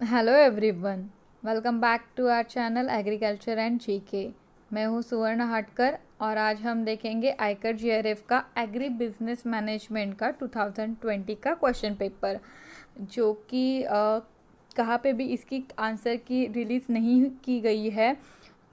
Hello everyone, welcome back to our channel agriculture and GK. मैं हूं सुवर्ण हटकर और आज हम देखेंगे आयकर जीआरएफ का एग्री बिजनेस मैनेजमेंट का 2020 का क्वेश्चन पेपर, जो कि कहाँ पे भी इसकी आंसर की रिलीज़ नहीं की गई है।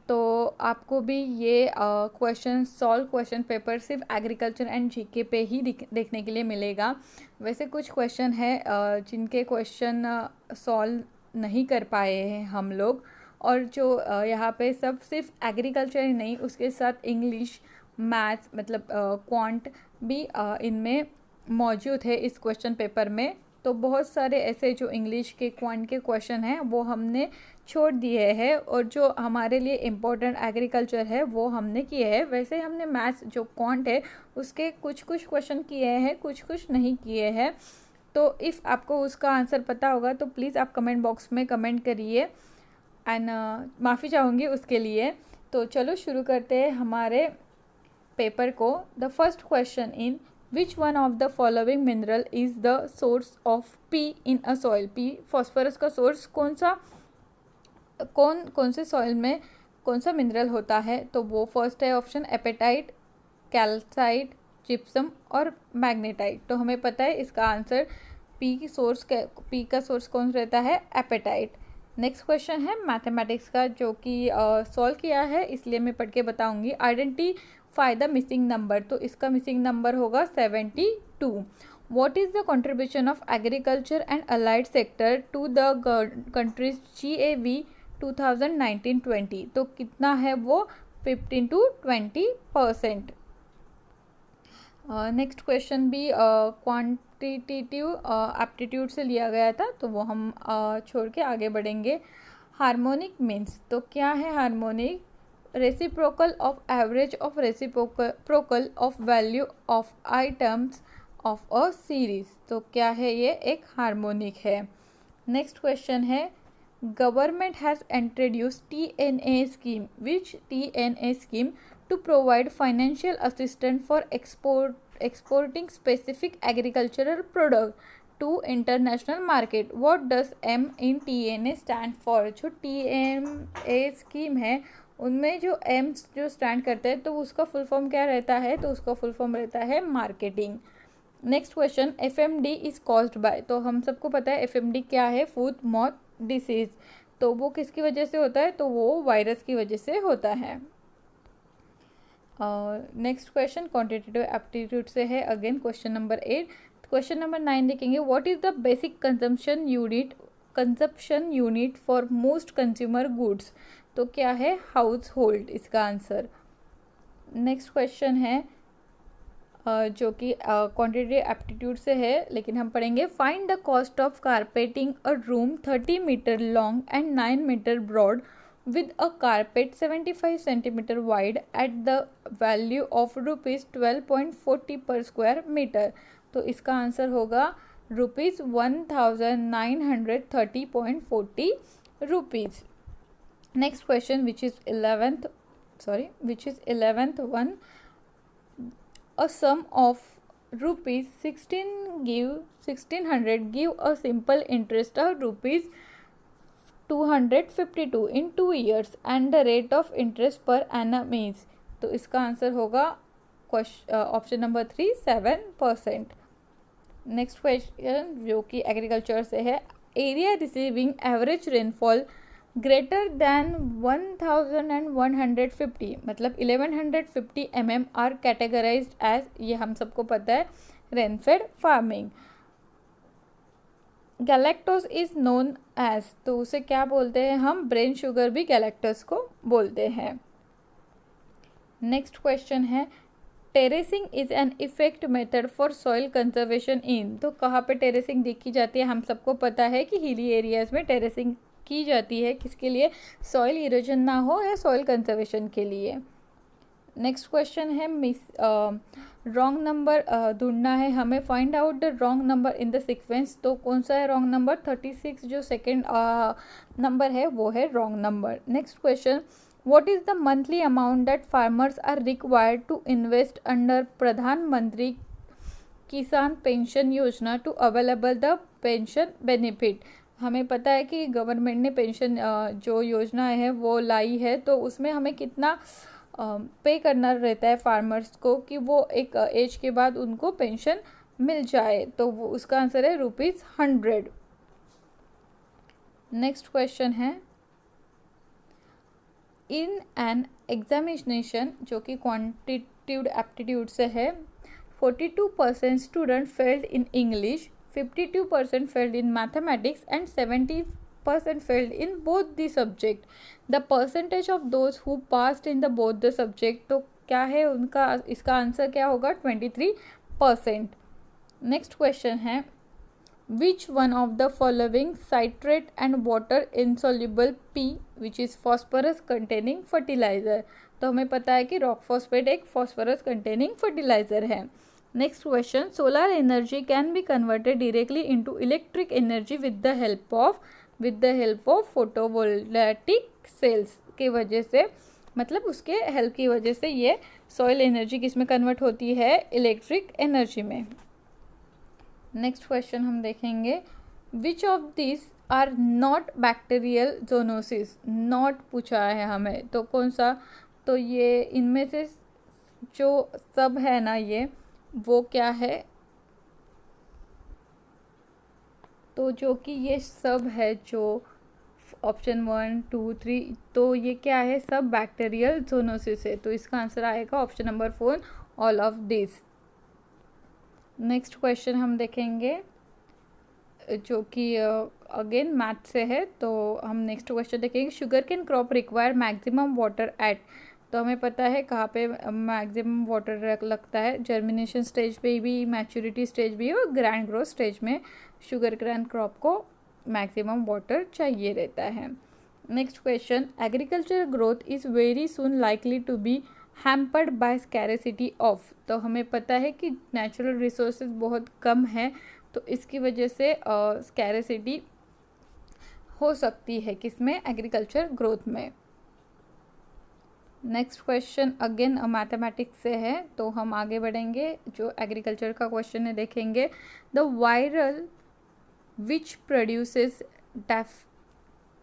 तो आपको भी ये क्वेश्चन पेपर सिर्फ एग्रीकल्चर एंड जीके पे ही देखने के लिए मिलेगा। वैसे कुछ क्वेश्चन है जिनके क्वेश्चन सॉल्व नहीं कर पाए हैं हम लोग, और जो यहाँ पे सब सिर्फ एग्रीकल्चर ही नहीं, उसके साथ इंग्लिश, मैथ्स मतलब क्वांट भी इनमें मौजूद है इस क्वेश्चन पेपर में। तो बहुत सारे ऐसे जो इंग्लिश के क्वांट के क्वेश्चन हैं वो हमने छोड़ दिए हैं, और जो हमारे लिए इम्पोर्टेंट एग्रीकल्चर है वो हमने किए हैं। वैसे हमने मैथ्स जो क्वांट है उसके कुछ कुछ क्वेश्चन किए हैं, कुछ कुछ नहीं किए हैं। तो इफ़ आपको उसका आंसर पता होगा तो प्लीज़ आप कमेंट बॉक्स में कमेंट करिए, एंड माफ़ी चाहूँगी उसके लिए। तो चलो शुरू करते हैं हमारे पेपर को। The first question in which one of the following mineral is the source of P in a soil. P phosphorus का सोर्स कौन से सॉइल में कौन सा मिनरल होता है? तो वो फर्स्ट है ऑप्शन एपेटाइट, कैल्साइट, जिप्सम और मैग्नेटाइट। तो हमें पता है इसका आंसर पी का सोर्स कौन रहता है? एपेटाइट। नेक्स्ट क्वेश्चन है मैथमेटिक्स का, जो कि सॉल्व किया है इसलिए मैं पढ़ के बताऊंगी। Identify the missing number. तो इसका मिसिंग नंबर होगा 72। What is the contribution of agriculture and allied sector to the country's GAV 2019-20? तो कितना है वो? 15 to 20%। नेक्स्ट क्वेश्चन भी क्वांटिटेटिव एप्टीट्यूड से लिया गया था, तो वो हम छोड़ के आगे बढ़ेंगे। हार्मोनिक मीन्स, तो क्या है harmonic? Reciprocal of average of reciprocal of value of items of a series. तो क्या है ये? एक हार्मोनिक है। नेक्स्ट क्वेश्चन है government has introduce TNA scheme. Which TNA scheme to provide financial assistance for exporting specific agricultural product to international market. What does M in TNA stand for? जो TNA scheme है उनमें जो M जो stand करता है तो उसका full form क्या रहता है? तो उसका फुल फॉर्म रहता है marketing. Next question FMD is caused by. तो हम सबको पता है FMD क्या है? Food moth disease. तो वो किसकी वजह से होता है? तो वो वायरस की वजह से होता है। नेक्स्ट क्वेश्चन क्वांटिटेटिव एप्टीट्यूड से है, again question number 8। Question number 9 देखेंगे। What is the basic consumption unit for most consumer goods. तो क्या है? हाउस होल्ड इसका आंसर। नेक्स्ट क्वेश्चन है जो कि क्वांटिटेटिव एप्टीट्यूड से है, लेकिन हम पढ़ेंगे। Find the cost of carpeting a room 30 metre long and 9 metre broad with a carpet 75 centimeter wide at the value of rupees 12.40 per square meter। तो इसका आंसर होगा rupees 1930.40 rupees। Next question which is 11th one। a sum of rupees 1600 give a simple interest of rupees 252 in 2 years and the rate of interest per annum is। तो इसका answer होगा option number 3 7%। Next question जो कि agriculture से है। Area receiving average rainfall greater than 1150 मतलब 1150 mm are categorised as, ये हम सबको पता है, rainfed farming. Galactose is known as, तो उसे क्या बोलते हैं हम? ब्रेन शुगर भी गैलेक्टोज को बोलते हैं। नेक्स्ट क्वेश्चन है terracing is an effect method for soil conservation in. तो कहाँ पे टेरेसिंग देखी जाती है? हम सबको पता है कि हिली एरियाज में टेरेसिंग की जाती है। किसके लिए? सॉइल इरोजन ना हो या सॉइल कंजर्वेशन के लिए। नेक्स्ट क्वेश्चन है रॉन्ग नंबर ढूंढना है हमें। Find out the wrong number in the sequence. तो कौन सा है रॉन्ग नंबर? 36 जो सेकेंड नंबर है वो है wrong number. Next question what is the monthly amount that farmers are required to invest under Pradhan Mantri Kisan pension Yojana to available the pension benefit. हमें पता है कि गवर्नमेंट ने पेंशन जो योजना है वो लाई है, तो उसमें हमें कितना पे करना रहता है फार्मर्स को कि वो एक एज के बाद उनको पेंशन मिल जाए, तो वो उसका आंसर है ₹100। नेक्स्ट क्वेश्चन है, इन एन एग्जामिनेशन जो कि क्वांटिटेटिव एप्टीट्यूड से है, 42% student failed in English, 52% failed in mathematics and 70% failed in both the subject. The percentage of those who passed in the both the subject, तो क्या है उनका, इसका आंसर क्या होगा? 23%। नेक्स्ट क्वेश्चन है, which one of the following citrate and water insoluble P which is phosphorus containing fertilizer? तो हमें पता है कि रॉक फॉस्फेट एक phosphorus containing fertilizer है। Next question, solar energy can be converted directly into electric energy with the help of photovoltaic cells की वजह से, मतलब उसके हेल्प की वजह से ये सॉइल एनर्जी किस में कन्वर्ट होती है? इलेक्ट्रिक एनर्जी में। नेक्स्ट क्वेश्चन हम देखेंगे, which of this are not bacterial zoonosis? Not पूछा है हमें, तो कौन सा? तो ये इनमें से जो सब है ना, ये वो क्या है? तो जो कि ये सब है, जो ऑप्शन 1, 2, 3, तो ये क्या है? सब बैक्टीरियल जोनोसिस है, तो इसका आंसर आएगा option number 4, all of this. Next question हम देखेंगे जो कि अगेन मैथ से है, तो हम नेक्स्ट क्वेश्चन देखेंगे, sugar cane crop require maximum water at? तो हमें पता है कहाँ पे मैक्सिमम वाटर लगता है, जर्मिनेशन स्टेज पे भी, मैच्योरिटी स्टेज भी और ग्रैंड ग्रोथ स्टेज में शुगर केन क्रॉप को मैक्सिमम वाटर चाहिए रहता है। Next question, agriculture growth is very soon likely to be hampered by scarcity of? तो हमें पता है कि नेचुरल रिसोर्सेज बहुत कम है, तो इसकी वजह से स्कैरेसिटी हो सकती है किसमें? एग्रीकल्चर ग्रोथ में। नेक्स्ट क्वेश्चन अगेन मैथमेटिक्स से है, तो हम आगे बढ़ेंगे, जो एग्रीकल्चर का क्वेश्चन है देखेंगे, the viral which produces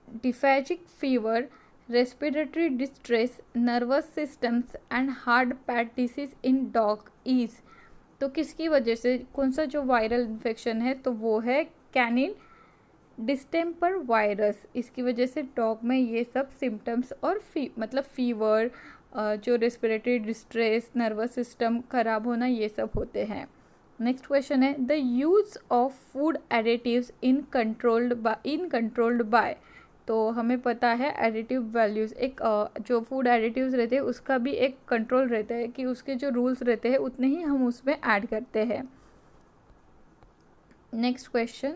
diphasic fever, respiratory distress, nervous systems and heart pat disease in dog is? तो किसकी वजह से, कौन सा जो वायरल इन्फेक्शन है? तो वो है कैनिन डिस्टेम्पर वायरस। इसकी वजह से डॉग में ये सब सिम्टम्स और मतलब फीवर, जो रेस्पिरेटरी डिस्ट्रेस, नर्वस सिस्टम खराब होना, ये सब होते हैं। नेक्स्ट क्वेश्चन है, the use of food additives in controlled by? तो हमें पता है एडिटिव वैल्यूज़, एक जो फूड एडिटिव्स रहते हैं उसका भी एक कंट्रोल रहता है कि उसके जो रूल्स रहते हैं उतने ही हम उसमें ऐड करते हैं। Next question,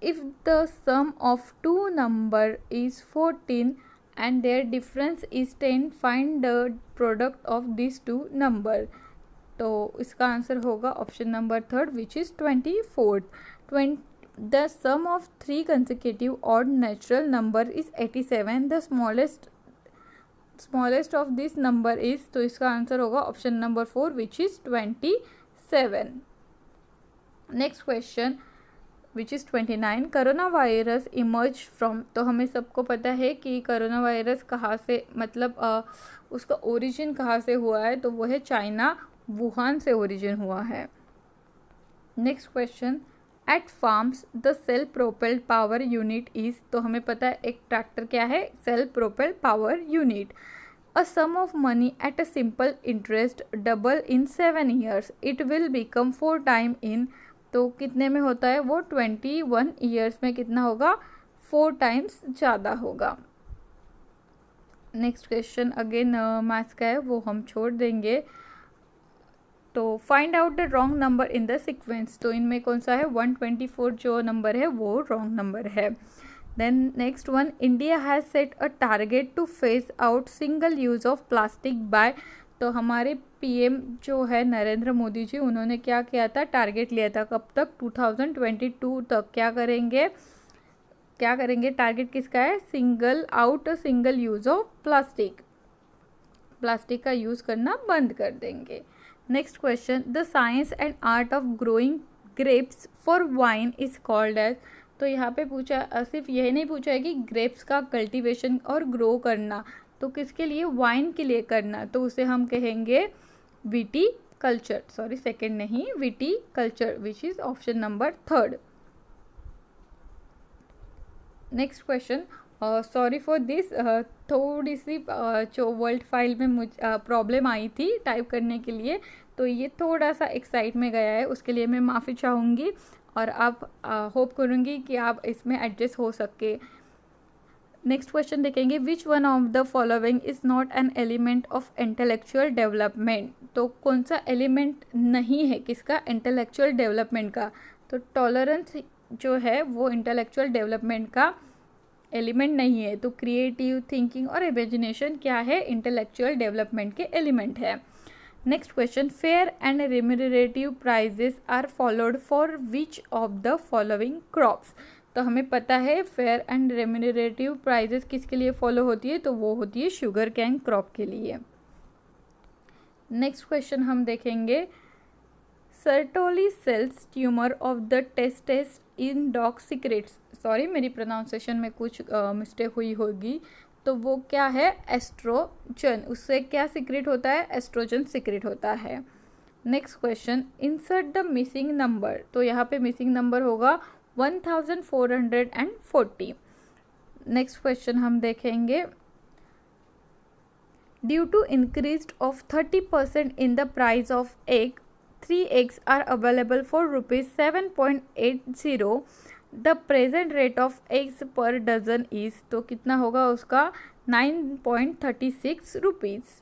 if the sum of 2 number is 14 and their difference is 10, find the product of this 2 number? तो इसका आंसर होगा option number 3 which is 24। The sum of 3 consecutive odd natural number is 87. The smallest of this number is, तो इसका answer होगा option number 4 which is 27। Next question which is 29, corona virus emerge from? तो हमें सबको पता है कि corona virus कहाँ से, मतलब उसका ओरिजिन कहाँ से हुआ है? तो वो है चाइना, वुहान से ओरिजिन हुआ है। Next question, at farms the self propelled power unit is? तो हमें पता है एक ट्रैक्टर क्या है? Self propelled power unit. A sum of money at a simple interest double in 7 years, it will become 4 time in? तो कितने में होता है वो? 21 years में कितना होगा? 4 टाइम्स ज़्यादा होगा। नेक्स्ट क्वेश्चन अगेन मैथ्स का है, वो हम छोड़ देंगे। तो find out the wrong number in the sequence? तो इनमें कौन सा है? 124 जो नंबर है वो रॉन्ग नंबर है। Then next one, India has set a target to phase out single use of plastic by? तो हमारे पीएम जो है नरेंद्र मोदी जी, उन्होंने क्या किया था? टारगेट लिया था कब तक? 2022 तक। क्या करेंगे? टारगेट किसका है? सिंगल यूज़ ऑफ प्लास्टिक का यूज़ करना बंद कर देंगे। Next question, the science and art of growing grapes for wine is called as? तो यहाँ पे पूछा सिर्फ यही नहीं पूछा है कि ग्रेप्स का कल्टीवेशन और ग्रो करना, तो किसके लिए, वाइन के लिए करना, तो उसे हम कहेंगे विटी कल्चर, सॉरी सेकेंड नहीं, witty culture, which is option number 3rd। Next question, sorry for this, थोड़ी सी जो वर्ल्ड फाइल में मुझ प्रॉब्लम आई थी टाइप करने के लिए, तो ये थोड़ा सा एक साइड में गया है, उसके लिए मैं माफ़ी चाहूँगी और आप होप करूँगी कि आप इसमें एडजस्ट हो सके। नेक्स्ट क्वेश्चन देखेंगे, which one of the following is not an element of intellectual development, तो कौन सा एलिमेंट नहीं है किसका, इंटेलेक्चुअल डेवलपमेंट का, तो टॉलरेंस जो है वो इंटेलेक्चुअल डेवलपमेंट का एलिमेंट नहीं है, तो क्रिएटिव थिंकिंग और इमेजिनेशन क्या है, इंटेलेक्चुअल डेवलपमेंट के एलिमेंट है। Next question, fair and remunerative prices are followed for which of the following crops, तो हमें पता है फेयर एंड रेम्यूनरेटिव प्राइजेस किसके लिए फॉलो होती है, तो वो होती है शुगर कैन क्रॉप के लिए। नेक्स्ट क्वेश्चन हम देखेंगे, Sertoli cells tumour of the tastes in dog secrets, sorry मेरी प्रोनाउंसिएशन में कुछ मिस्टेक हुई होगी, तो वो क्या है, एस्ट्रोजन, उससे क्या सीक्रेट होता है, एस्ट्रोजन सीक्रेट होता है। Next question, insert the missing number, तो यहाँ पे मिसिंग नंबर होगा 1440। नेक्स्ट क्वेश्चन हम देखेंगे, due to increase of 30% in the price of egg, 3 eggs are available for ₹7.80, the present rate of eggs per dozen is, तो कितना होगा उसका 9.36 रुपीज़।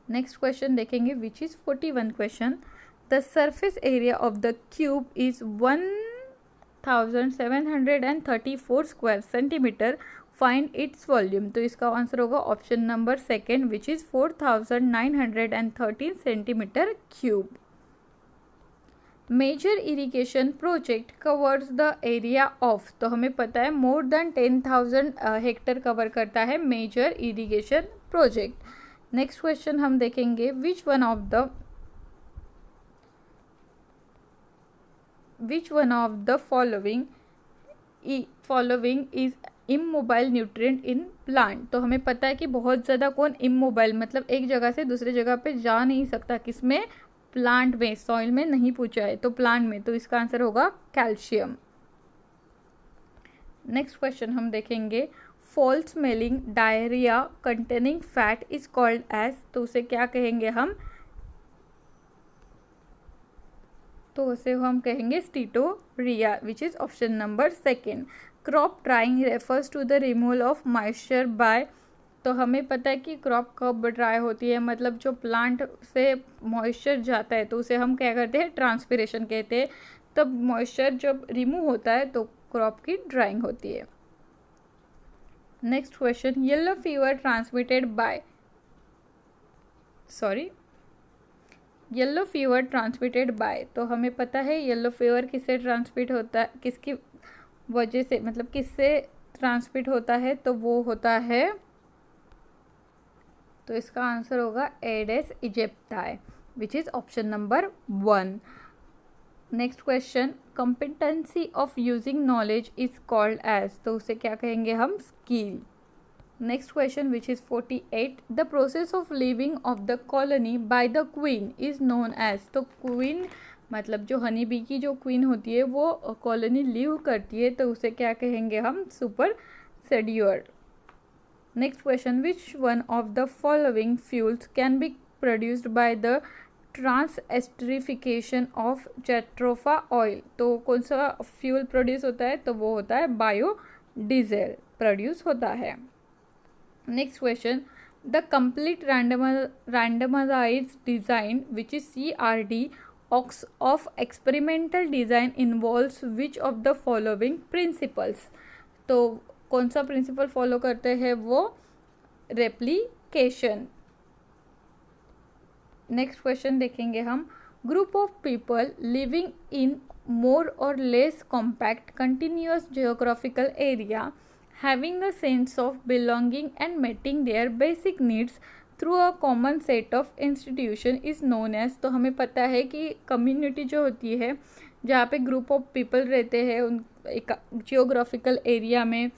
नेक्स्ट क्वेश्चन देखेंगे which is 41 question, the surface area of the cube is 1734 square centimetre, find its volume, तो इसका answer होगा option number 2 which is 4913 centimetre cube. Major irrigation project covers the area of, तो हमें पता है more than 10,000 Hector cover करता है major irrigation project. Next question हम देखेंगे, which one of the following is immobile nutrient in plant, तो हमें पता है कि बहुत ज़्यादा कौन इमोबाइल, मतलब एक जगह से दूसरी जगह पे जा नहीं सकता, किसमें, प्लांट में, सॉइल में नहीं पूछा है, तो प्लांट में, तो इसका आंसर होगा कैल्शियम। नेक्स्ट क्वेश्चन हम देखेंगे, foul smelling diarrhoea containing fat is called as, तो उसे क्या कहेंगे हम, तो उसे हम कहेंगे steatorrhoea, which is option number 2। Crop drying refers to the removal of moisture by, तो हमें पता है कि क्रॉप कब ड्राई होती है, मतलब जो प्लांट से मॉइस्चर जाता है तो उसे हम क्या करते हैं, ट्रांसपिरेशन कहते हैं, तब मॉइस्चर जब रिमूव होता है तो क्रॉप की ड्राइंग होती है। Next question, yellow fever transmitted by, तो हमें पता है येलो फीवर किससे ट्रांसमिट होता है, किसकी वजह से, मतलब किससे ट्रांसमिट होता है, तो वो होता है, तो इसका आंसर होगा Aedes aegypti, which is option number 1। Next question, competency of using knowledge is called as, तो उसे क्या कहेंगे हम, skill. Next question which is 48, the process of living of the colony by the queen is known as, तो queen मतलब जो honey bee की जो क्वीन होती है वो कॉलोनी लिव करती है, तो उसे क्या कहेंगे हम, supersedure. Next question, which one of the following fuels can be produced by the transesterification of jatropha oil, तो कौन सा फ्यूल प्रोड्यूस होता है, तो वो होता है बायोडीजल प्रोड्यूस होता है। Next question, the complete randomized design which is CRD of experimental design involves which of the following principles, तो कौन सा प्रिंसिपल फॉलो करते हैं वो, रेप्लिकेशन। नेक्स्ट क्वेश्चन देखेंगे हम, group of people living in more और less compact continuous geographical area having a sense of belonging and meeting their basic needs through a common set of institution is known as, तो हमें पता है कि community जो होती है जहाँ पे ग्रुप ऑफ पीपल रहते हैं उन एक जियोग्राफिकल एरिया में,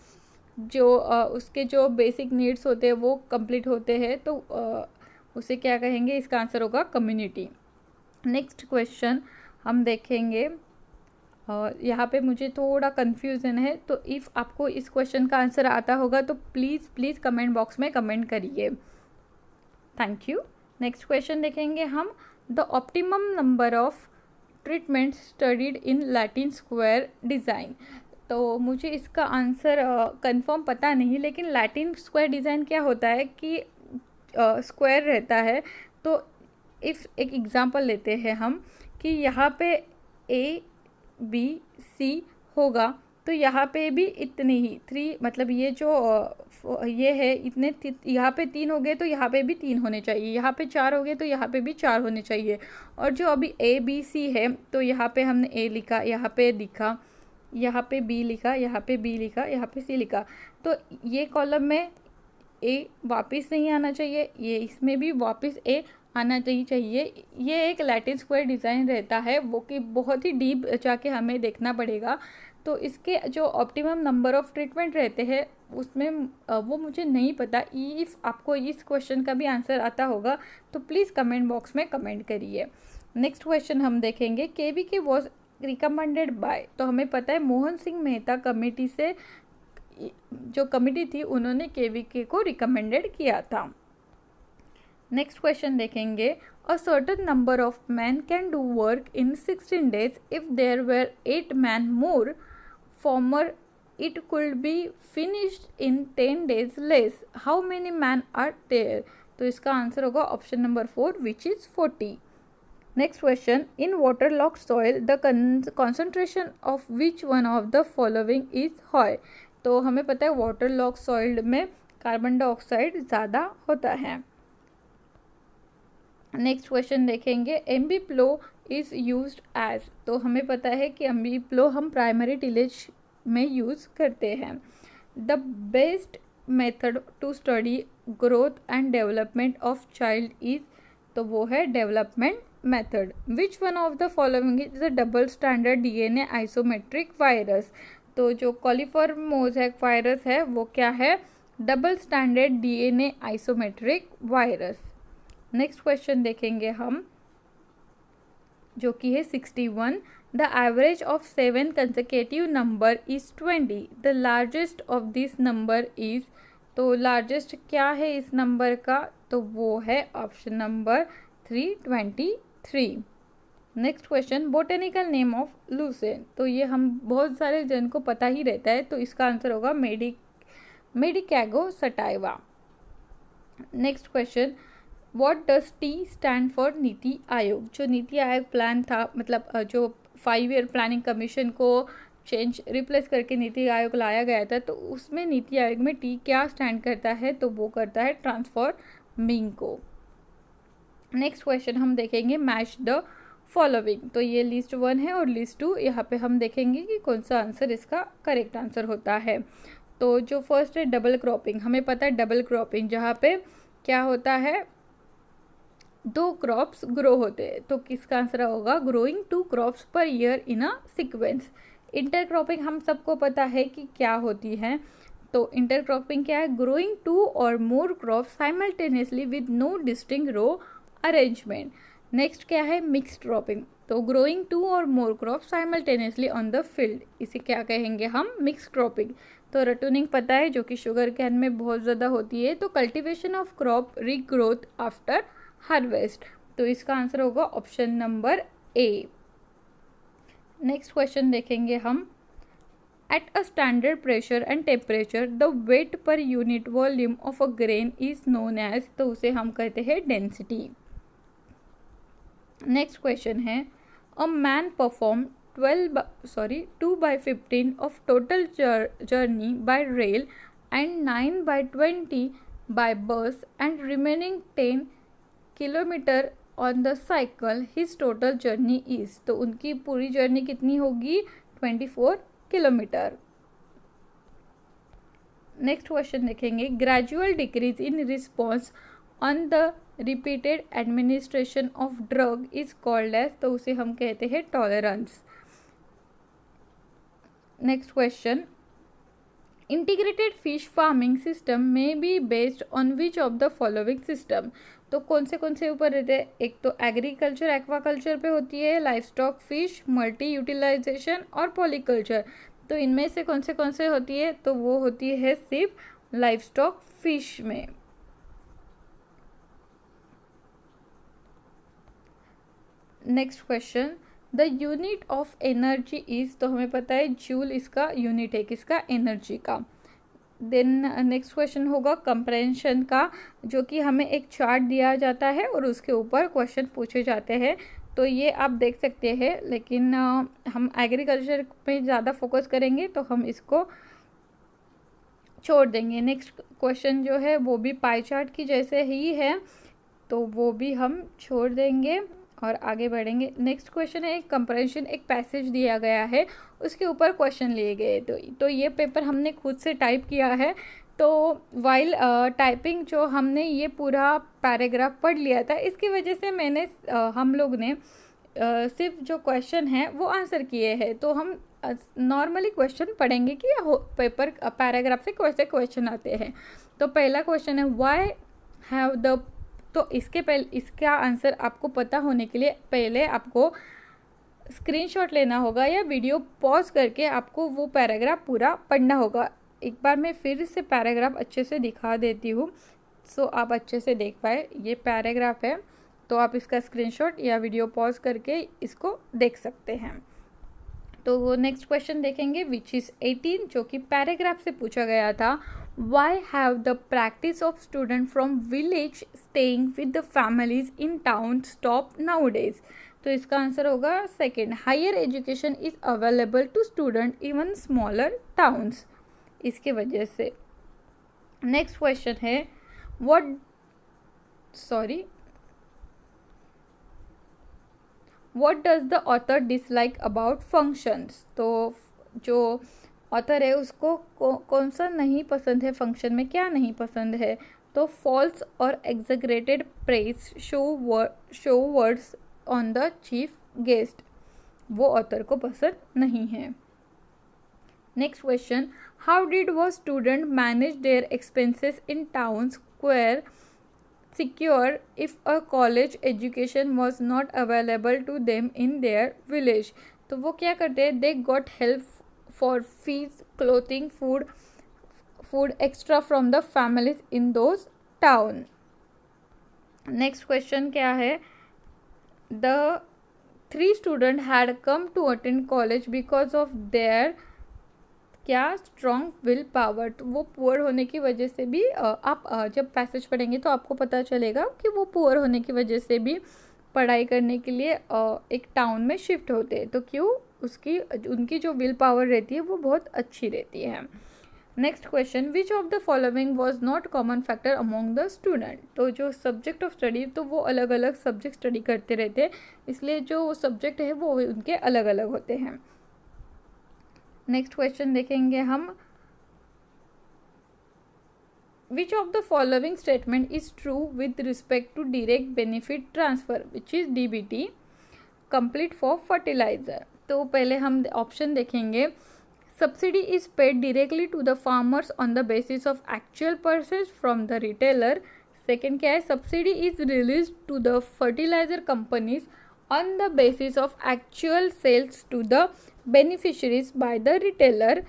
जो उसके जो बेसिक नीड्स होते हैं वो कंप्लीट होते हैं, तो उसे क्या कहेंगे? इसका आंसर होगा कम्युनिटी। नेक्स्ट क्वेश्चन हम देखेंगे, और यहाँ पे मुझे थोड़ा कन्फ्यूज़न है, तो इफ़ आपको इस क्वेश्चन का आंसर आता होगा तो प्लीज़ प्लीज़ कमेंट बॉक्स में कमेंट करिए। Thank you. नेक्स्ट क्वेश्चन देखेंगे हम, the optimum number of treatment studied in Latin square design. तो मुझे इसका आंसर कंफर्म पता नहीं, लेकिन लैटिन स्क्वायर डिज़ाइन क्या होता है कि स्क्वायर रहता है। तो इफ़ एक एग्जांपल लेते हैं हम कि यहाँ पे ए बी सी होगा, तो यहाँ पे भी इतने ही 3, मतलब ये जो ये है इतने, यहाँ पे 3 हो गए तो यहाँ पे भी 3 होने चाहिए, यहाँ पे 4 हो गए तो यहाँ पे भी 4 होने चाहिए। और जो अभी ए बी सी है, तो यहाँ पे हमने ए लिखा, यहाँ पे लिखा, यहाँ पे बी लिखा, यहाँ पे बी लिखा, यहाँ पे सी लिखा, तो ये कॉलम में ए वापस नहीं आना चाहिए, ये इसमें भी वापस ए आना चाहिए। ये एक लैटिन स्क्वायर डिज़ाइन रहता है, वो कि बहुत ही डीप जाके हमें देखना पड़ेगा। तो इसके जो ऑप्टिमम नंबर ऑफ ट्रीटमेंट रहते हैं उसमें वो मुझे नहीं पता। इफ़ आपको इस क्वेश्चन का भी आंसर आता होगा तो प्लीज़ कमेंट बॉक्स में कमेंट करिए। नेक्स्ट क्वेश्चन हम देखेंगे, KVK वॉज रिकमेंडेड बाय। तो हमें पता है मोहन सिंह मेहता कमेटी से, जो कमेटी थी उन्होंने KVK को रिकमेंडेड किया था। नेक्स्ट क्वेश्चन देखेंगे, a certain number of man can do work in 16 days if there were 8 man more former it could be finished in 10 days less, how many man are there? तो इसका answer होगा option number 4 which is 40। Next question, in water lock soil the concentration of which one of the following is high. तो हमें पता है water lock soil में carbon dioxide ज़्यादा होता है। नेक्स्ट क्वेश्चन देखेंगे, एम्बीप्लो इज़ यूज्ड एज। तो हमें पता है कि एम्बीप्लो हम प्राइमरी टिलेज में यूज़ करते हैं। The best method to study growth and development of child is, तो वो है development method. Which one of the following is a double standard DNA isometric virus. तो जो कॉलीफॉर्म मोज़ेक वायरस है वो क्या है? Double standard DNA isometric virus. Next question देखेंगे हम, जो कि है 61, the average of 7 consecutive number is 20, the largest of this number is. तो लार्जेस्ट क्या है इस नंबर का? तो वो है option number 323। Next question, botanical name of lucerne. तो ये हम बहुत सारे जन को पता ही रहता है, तो इसका आंसर होगा Medicago sativa. Next question, what does T stand for? NITI Aayog. जो नीति आयोग प्लान था, मतलब जो 5 ईयर प्लानिंग कमीशन को रिप्लेस करके नीति आयोग लाया गया था, तो उसमें नीति आयोग में टी क्या स्टैंड करता है? तो वो करता है ट्रांसफॉर्मिंग को। नेक्स्ट क्वेश्चन हम देखेंगे, मैच द फॉलोइंग। तो ये लिस्ट 1 है और लिस्ट 2, यहाँ पे हम देखेंगे कि कौन सा आंसर इसका करेक्ट आंसर होता है। तो जो फर्स्ट है डबल क्रॉपिंग, हमें पता है डबल क्रॉपिंग जहाँ पे क्या होता है, 2 क्रॉप्स ग्रो होते हैं, तो किसका आंसर होगा? Growing 2 crops per year in a sequence. Intercropping हम सबको पता है कि क्या होती है, तो इंटरक्रॉपिंग क्या है? ग्रोइंग 2 और more crops simultaneously with no distinct row arrangement. Next क्या है? मिक्स्ड क्रॉपिंग, तो ग्रोइंग 2 और more crops simultaneously on the field, इसे क्या कहेंगे हम? Mixed cropping. तो रटूनिंग पता है, जो कि शुगर कैन में बहुत ज़्यादा होती है। तो cultivation of crop regrowth after harvest, तो इसका आंसर होगा option number A. Next question देखेंगे हम, at a standard pressure and temperature the weight per unit volume of a grain is known as, तो उसे हम कहते हैं डेंसिटी। नेक्स्ट क्वेश्चन है, a man perform 2/15 of total journey by rail and 9/20 by bus and remaining 10 kilometre on the cycle, his total journey is. तो उनकी पूरी journey कितनी होगी? 24 किलोमीटर। नेक्स्ट क्वेश्चन देखेंगे, gradual decrease in response on the repeated administration of drug is called as, तो उसे हम कहते हैं tolerance. Next question, integrated fish farming system में be based on which of the following system. तो कौन से ऊपर रहते हैं, एक तो एग्रीकल्चर एक्वाकल्चर पे होती है, livestock fish, multi utilization और पॉलीकल्चर। तो इनमें से कौन से होती है, तो वो होती है सिर्फ लाइफ स्टॉक फिश में। Next question, the unit of energy is, तो हमें पता है जूल इसका यूनिट है किसका, एनर्जी का। देन नेक्स्ट क्वेश्चन होगा कंप्रेंशन का, जो कि हमें एक चार्ट दिया जाता है और उसके ऊपर क्वेश्चन पूछे जाते हैं। तो ये आप देख सकते हैं, लेकिन हम एग्रीकल्चर पे ज़्यादा फोकस करेंगे तो हम इसको छोड़ देंगे। नेक्स्ट क्वेश्चन जो है वो भी पाई चार्ट की जैसे ही है, तो वो भी हम छोड़ देंगे और आगे बढ़ेंगे। नेक्स्ट क्वेश्चन है एक कंप्रेंशन, एक पैसेज दिया गया है, उसके ऊपर क्वेश्चन लिए गए। तो ये पेपर हमने खुद से टाइप किया है। तो वाइल टाइपिंग जो हमने ये पूरा पैराग्राफ पढ़ लिया था, इसकी वजह से मैंने हम लोग ने सिर्फ जो क्वेश्चन है वो आंसर किए हैं। तो हम नॉर्मली क्वेश्चन पढ़ेंगे कि पेपर पैराग्राफ से कैसे क्वेश्चन आते हैं। तो पहला क्वेश्चन है व्हाई हैव द, तो इसका आंसर आपको पता होने के लिए पहले आपको स्क्रीनशॉट लेना होगा या वीडियो पॉज करके आपको वो पैराग्राफ पूरा पढ़ना होगा। एक बार मैं फिर से पैराग्राफ अच्छे से दिखा देती हूँ, सो आप अच्छे से देख पाए। ये पैराग्राफ है, तो आप इसका स्क्रीनशॉट या वीडियो पॉज करके इसको देख सकते हैं। तो वो नेक्स्ट क्वेश्चन देखेंगे विच इज़ 18, जो कि पैराग्राफ से पूछा गया था। Why have the practice of students from village staying with the families in town stopped nowadays? तो इसका आंसर होगा second, higher education is available to student even smaller towns, इसके वजह से। नेक्स्ट क्वेश्चन है what does the author dislike about functions? तो जो author है उसको कौन सा नहीं पसंद है, फंक्शन में क्या नहीं पसंद है। तो फॉल्स और exaggerated praise show words on the chief guest, वो ऑथर को पसंद नहीं है। नेक्स्ट क्वेश्चन, हाउ डिड वो student manage their expenses in town square secure if a college education was not available to them in their village. तो वो क्या करते हैं, they got help for fees, clothing, food extra from the families in those town. Next question क्या है, the 3 students had come to attend college because of their क्या strong will power। तो वो पुअर होने की वजह से भी आप जब पैसेज पढ़ेंगे तो आपको पता चलेगा कि वो पुअर होने की वजह से भी पढ़ाई करने के लिए एक टाउन में शिफ्ट होते हैं। तो क्यों, उनकी जो विल पावर रहती है वो बहुत अच्छी रहती है। Next question, which of the following was not common factor among the student. तो जो सब्जेक्ट ऑफ स्टडी, तो वो अलग अलग सब्जेक्ट स्टडी करते रहते हैं, इसलिए जो सब्जेक्ट है वो उनके अलग अलग होते हैं। नेक्स्ट क्वेश्चन देखेंगे हम, which of the following statement is true with respect to direct benefit transfer, which is DBT complete for fertiliser. तो पहले हम ऑप्शन देखेंगे, subsidy is paid directly to the farmers on the basis of actual purchase from the retailer. Second क्या है, subsidy is release to the fertiliser companies on the basis of actual sales to the beneficiaries by the retailer.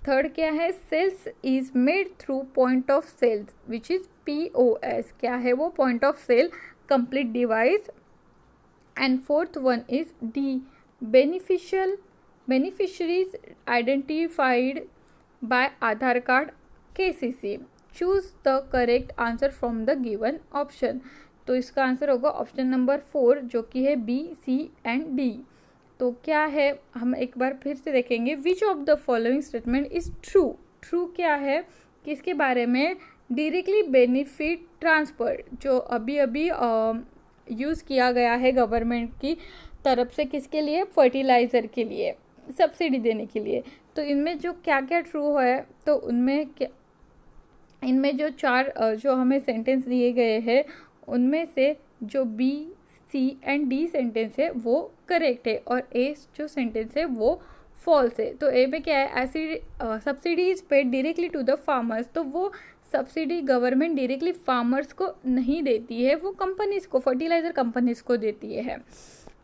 Third क्या है, sales is made through point of sales which is POS, क्या है वो, point of sale complete device. And fourth one is D, beneficiaries identified by Aadhaar card KCC. Choose the correct answer from the given option. तो इसका answer होगा option number 4, जो कि है B, C and D। तो क्या है, हम एक बार फिर से देखेंगे, which of the following statement is true. True क्या है, किसके बारे में, डायरेक्टली बेनिफिट ट्रांसफर, जो अभी यूज़ किया गया है गवर्नमेंट की तरफ से, किसके लिए, फर्टिलाइज़र के लिए सब्सिडी देने के लिए। तो इनमें जो क्या क्या ट्रू है, तो इनमें जो 4 जो हमें सेंटेंस दिए गए हैं उनमें से जो B, C and D sentence है वो करेक्ट है, और A जो सेंटेंस है वो फॉल्स है। तो ए पे क्या है, ऐसी subsidy is paid directly to the farmers, तो वो सब्सिडी गवर्नमेंट डायरेक्टली फार्मर्स को नहीं देती है, वो कंपनीज को, फर्टिलाइज़र कंपनीज को देती है।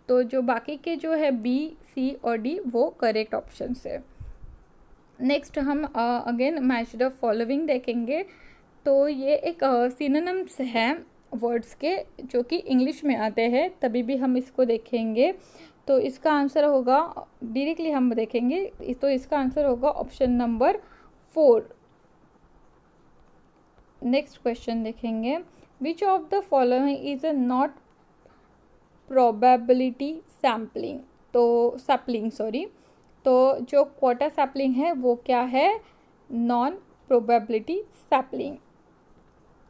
तो जो बाकी के जो है बी, सी और डी वो करेक्ट ऑप्शन है। नेक्स्ट हम अगेन मैच द फॉलोइंग देखेंगे। तो ये एक सिनोनिम्स हैं वर्ड्स के जो कि इंग्लिश में आते हैं, तभी भी हम इसको देखेंगे। तो इसका आंसर होगा, डायरेक्टली हम देखेंगे तो इसका आंसर होगा ऑप्शन नंबर 4। नेक्स्ट क्वेश्चन देखेंगे, which of the following is a not probability sampling, तो सैपलिंग सॉरी, तो जो क्वार्टर सैपलिंग है वो क्या है, non probability sapling.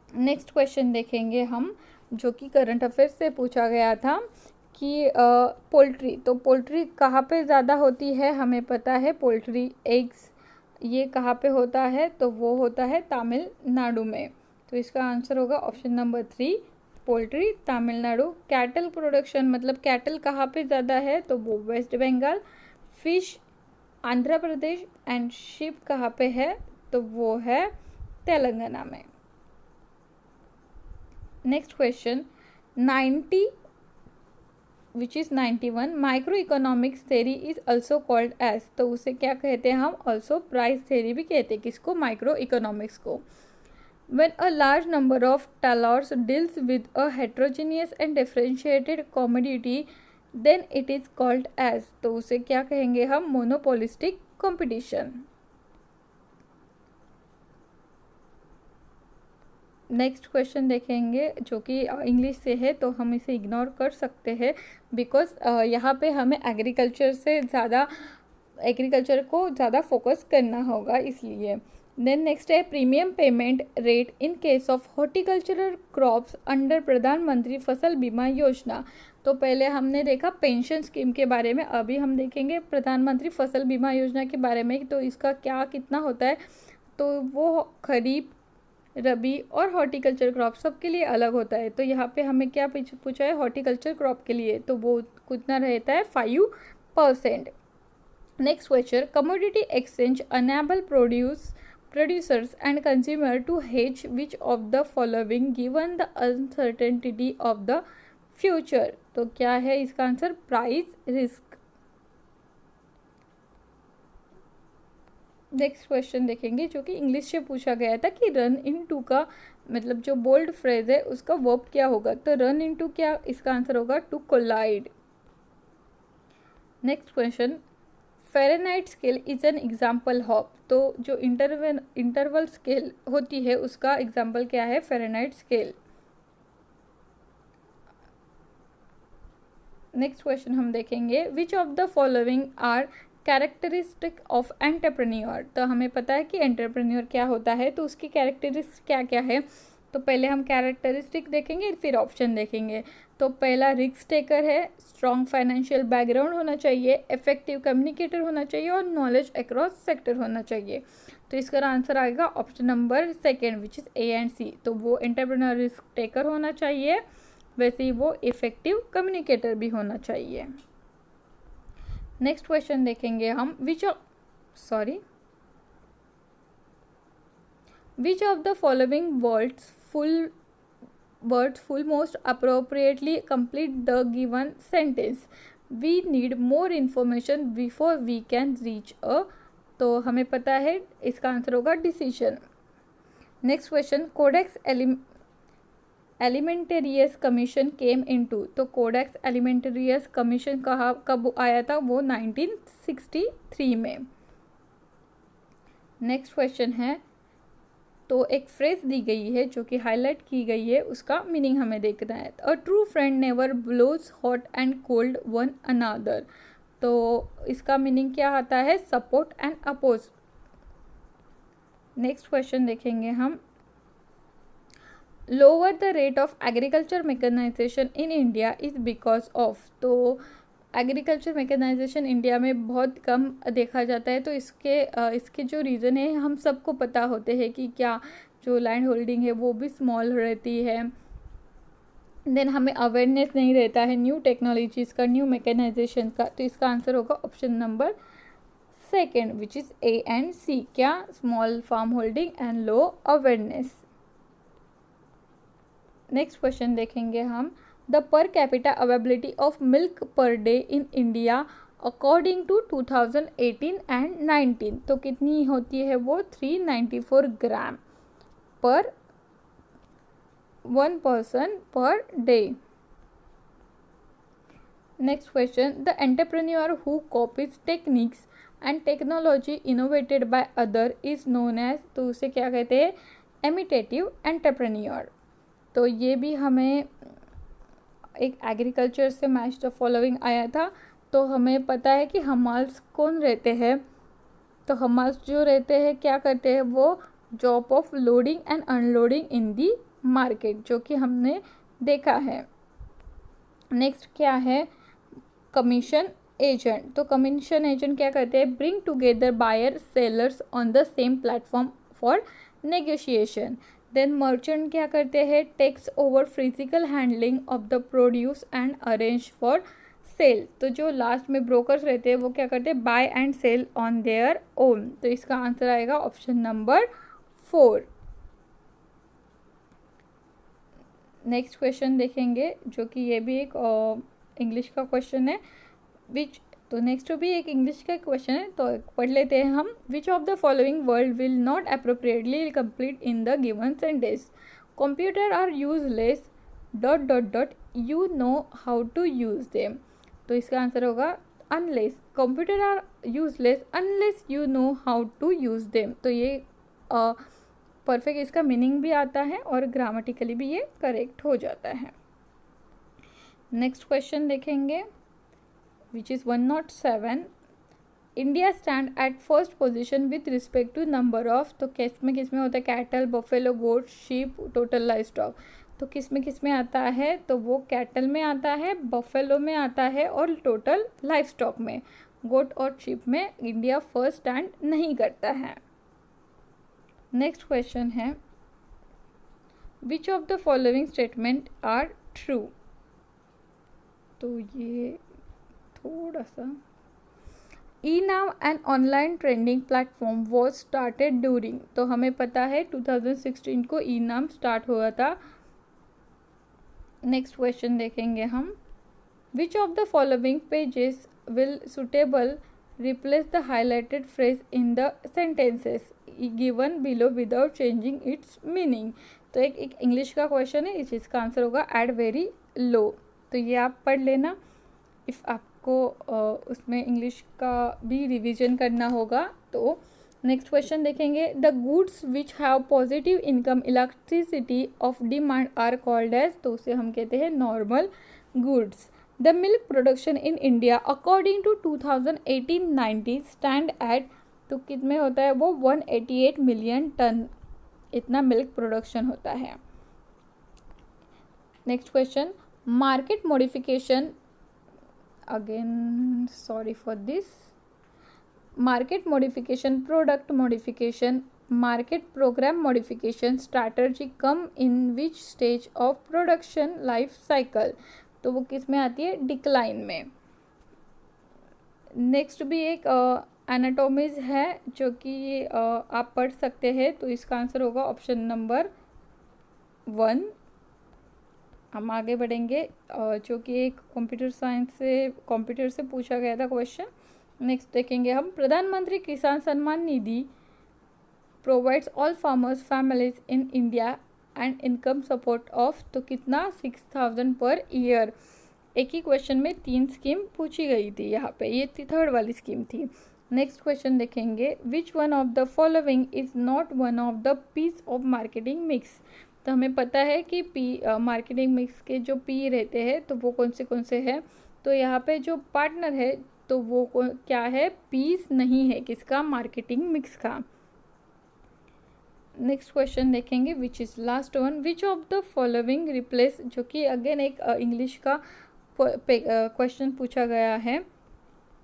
Next question देखेंगे हम जो कि करंट अफेयर्स से पूछा गया था कि पोल्ट्री, तो पोल्ट्री कहाँ पे ज़्यादा होती है, हमें पता है पोल्ट्री एग्स ये कहाँ पे होता है, तो वो होता है तमिलनाडु में। तो इसका आंसर होगा option number 3, poultry Tamil Nadu. Cattle production मतलब कैटल कहाँ पे ज़्यादा है, तो वो West Bengal. Fish Andhra Pradesh and sheep कहाँ पे है, तो वो है तेलंगाना में। Next question 90 which is 91 micro economics theory is also called as, तो उसे क्या कहते हैं हम, ऑल्सो प्राइस थेरी भी कहते हैं, किसको, माइक्रो इकोनॉमिक्स को। When a large number of tellers deals with a heterogeneous and differentiated commodity, then it is called as, तो उसे क्या कहेंगे हम, मोनोपोलिस्टिक कंपटीशन। नेक्स्ट क्वेश्चन देखेंगे जो कि इंग्लिश से है, तो हम इसे इग्नोर कर सकते हैं बिकॉज यहाँ पे हमें एग्रीकल्चर को ज़्यादा फोकस करना होगा इसलिए। देन नेक्स्ट है premium payment rate in case of horticultural crops under प्रधानमंत्री फसल बीमा योजना। तो पहले हमने देखा पेंशन स्कीम के बारे में, अभी हम देखेंगे प्रधानमंत्री फसल बीमा योजना के बारे में। तो इसका क्या कितना होता है, तो वो खरीफ, रबी और हॉर्टिकल्चर क्रॉप सब के लिए अलग होता है। तो यहाँ पे हमें क्या पूछा है, हॉर्टिकल्चर क्रॉप के लिए, तो वो कितना रहता है, 5%। Next question, commodity exchange enable producers and consumer to hedge which of the following given the uncertainty of the future, तो क्या है इसका answer, price risk. Next question देखेंगे जो कि इंग्लिश से पूछा गया था कि रन इनटू का मतलब जो बोल्ड फ्रेज है उसका वर्ब क्या होगा, तो रन इनटू क्या, इसका आंसर होगा to colloid. Next question, Fahrenheit scale is an example of, तो जो इंटरवल स्केल होती है उसका एग्जाम्पल क्या है, फ़ारेनहाइट स्केल। नेक्स्ट क्वेश्चन हम देखेंगे, which of the following are characteristic of entrepreneur, तो हमें पता है कि एंटरप्रेन्योर क्या होता है, तो उसकी कैरेक्टरिस्टिक क्या क्या है। तो पहले हम कैरेक्टरिस्टिक देखेंगे फिर ऑप्शन देखेंगे। तो पहला रिस्क टेकर है, स्ट्रॉन्ग फाइनेंशियल बैकग्राउंड होना चाहिए, इफेक्टिव कम्युनिकेटर होना चाहिए और नॉलेज अक्रॉस सेक्टर होना चाहिए। तो इसका आंसर आएगा option number 2 which is A and C. तो वो एंटरप्रेन्योर रिस्क टेकर होना चाहिए, वैसे ही वो इफेक्टिव कम्युनिकेटर भी होना चाहिए। नेक्स्ट क्वेश्चन देखेंगे हम, which of the following words full most appropriately complete the given sentence, we need more information before we can reach a, तो हमें पता है इसका आंसर होगा decision. Next question, codex alimentarius commission came into, तो codex alimentarius commission कब आया था, वो 1963 में। नेक्स्ट क्वेश्चन है, तो एक फ्रेज दी गई है जो कि हाईलाइट की गई है, उसका मीनिंग हमें देखना है। A true friend never blows hot and cold one another, तो इसका मीनिंग क्या आता है, support and oppose. Next question देखेंगे हम, lower the rate of agriculture mechanisation in India is because of, तो एग्रीकल्चर मैकेनाइजेशन इंडिया में बहुत कम देखा जाता है। तो इसके जो रीज़न है हम सबको पता होते हैं कि क्या जो लैंड होल्डिंग है वो भी स्मॉल रहती है, देन हमें अवेयरनेस नहीं रहता है न्यू टेक्नोलॉजीज़ का, न्यू मैकेनाइजेशन का। तो इसका आंसर होगा option number second which is A and C, क्या? Small farm holding and low awareness. Next question देखेंगे हम, the per capita availability of milk per day in India according to 2018 and 19, तो कितनी होती है वो? 394 ग्राम पर 1 person per day. Next question, the entrepreneur who copies techniques and technology innovated by other is known as, तो उसे क्या कहते हैं? Imitative entrepreneur. तो ये भी हमें एक एग्रीकल्चर से मैच द फॉलोइंग आया था। तो हमें पता है कि हमाल्स कौन रहते हैं, तो हमाल्स जो रहते हैं क्या करते हैं? वो job of loading and unloading in the market, जो कि हमने देखा है। नेक्स्ट क्या है? Commission agent. तो कमीशन एजेंट क्या करते हैं? Bring together buyer sellers on the same platform for negotiation. Then merchant क्या करते हैं? Takes over physical handling of the produce and arrange for sale. तो जो लास्ट में ब्रोकर्स रहते हैं वो क्या करते हैं? Buy and sell on their own. तो इसका आंसर आएगा ऑप्शन नंबर 4। नेक्स्ट क्वेश्चन देखेंगे, जो कि ये भी एक इंग्लिश का क्वेश्चन है। तो नेक्स्ट भी एक इंग्लिश का क्वेश्चन है, तो पढ़ लेते हैं हम। Which of the following word will not appropriately complete in the given sentence? Computer are useless ... you know how to use them. तो इसका आंसर होगा unless. Computer are useless unless you know how to use them. तो ये perfect इसका meaning भी आता है और ग्रामेटिकली भी ये करेक्ट हो जाता है। नेक्स्ट क्वेश्चन देखेंगे, which is 107। India stand at first position with respect to number of, तो किस में होता है? Cattle, buffalo, goat, sheep, total live stock. तो किस में आता है? तो वो कैटल में आता है, बफेलो में आता है और टोटल लाइव स्टॉक में। गोट और शीप में इंडिया फर्स्ट स्टैंड नहीं करता है। नेक्स्ट क्वेश्चन है, which of the following statement are true? तो ये थोड़ा सा, eNav an online trending platform was started during, तो हमें पता है 2016 को eNav स्टार्ट हुआ था। नेक्स्ट क्वेश्चन देखेंगे हम, which of the following pages will suitable replace the highlighted phrase in the sentences given below without changing it's meaning. तो एक इंग्लिश का क्वेश्चन है, इसका आंसर होगा एट वेरी लो। तो ये आप पढ़ लेना इफ़ आपको उसमें इंग्लिश का भी रिवीजन करना होगा तो। नेक्स्ट क्वेश्चन देखेंगे, the goods which have positive income electricity of demand are called as, तो उसे हम कहते हैं normal goods. The milk production in India according to 2018-19 stand at, तो कितने होता है वो? 188 मिलियन टन इतना मिल्क प्रोडक्शन होता है। Next question, market modification, again sorry for this, market modification, product modification, market program modification strategy come in which stage of production life cycle, तो वो किस में आती है? डिक्लाइन में। नेक्स्ट भी एक एनाटोमीज है जो कि आप पढ़ सकते हैं, तो इसका आंसर होगा ऑप्शन नंबर 1। हम आगे बढ़ेंगे, जो कि एक कंप्यूटर से पूछा गया था क्वेश्चन। नेक्स्ट देखेंगे हम, Pradhanmantri Kisan Samman Nidhi provides all farmers families in India and income support of, तो कितना? 6000 पर ईयर। एक ही क्वेश्चन में 3 स्कीम पूछी गई थी, यहाँ पे ये थर्ड वाली स्कीम थी। नेक्स्ट क्वेश्चन देखेंगे, which one of the following is not one of the piece of marketing mix, तो हमें पता है कि मार्केटिंग मिक्स के जो पी रहते हैं तो वो कौन से हैं, तो यहाँ पे जो पार्टनर है तो वो क्या है? पीस नहीं है, किसका? मार्केटिंग मिक्स का। नेक्स्ट क्वेश्चन देखेंगे, which is last one, which of the following replace, जो कि अगेन एक इंग्लिश का क्वेश्चन पूछा गया है।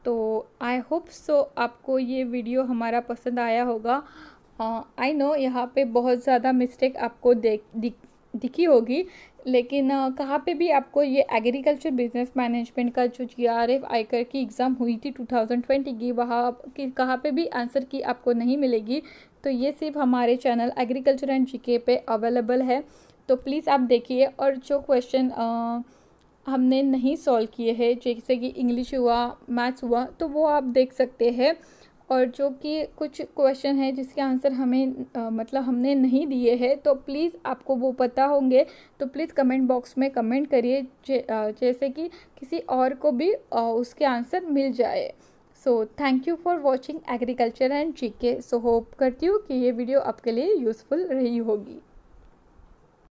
तो आई होप सो आपको ये वीडियो हमारा पसंद आया होगा। आई नो यहाँ पे बहुत ज़्यादा मिस्टेक आपको दिखी होगी, लेकिन कहाँ पे भी आपको ये एग्रीकल्चर बिजनेस मैनेजमेंट का जो जीआरएफ आयकर की एग्ज़ाम हुई थी 2020 की, वहाँ की कहाँ पे भी आंसर की आपको नहीं मिलेगी। तो ये सिर्फ हमारे चैनल एग्रीकल्चर एंड जीके पे अवेलेबल है, तो प्लीज़ आप देखिए। और जो क्वेश्चन हमने नहीं सॉल्व किए हैं, जैसे कि इंग्लिश हुआ, मैथ्स हुआ, तो वो आप देख सकते हैं। और जो कि कुछ क्वेश्चन है जिसके आंसर हमें मतलब हमने नहीं दिए हैं, तो प्लीज़ आपको वो पता होंगे तो प्लीज़ कमेंट बॉक्स में कमेंट करिए, जैसे कि किसी और को भी उसके आंसर मिल जाए। So thank you for watching agriculture and GK. So hope करती हूँ कि ये वीडियो आपके लिए यूज़फुल रही होगी।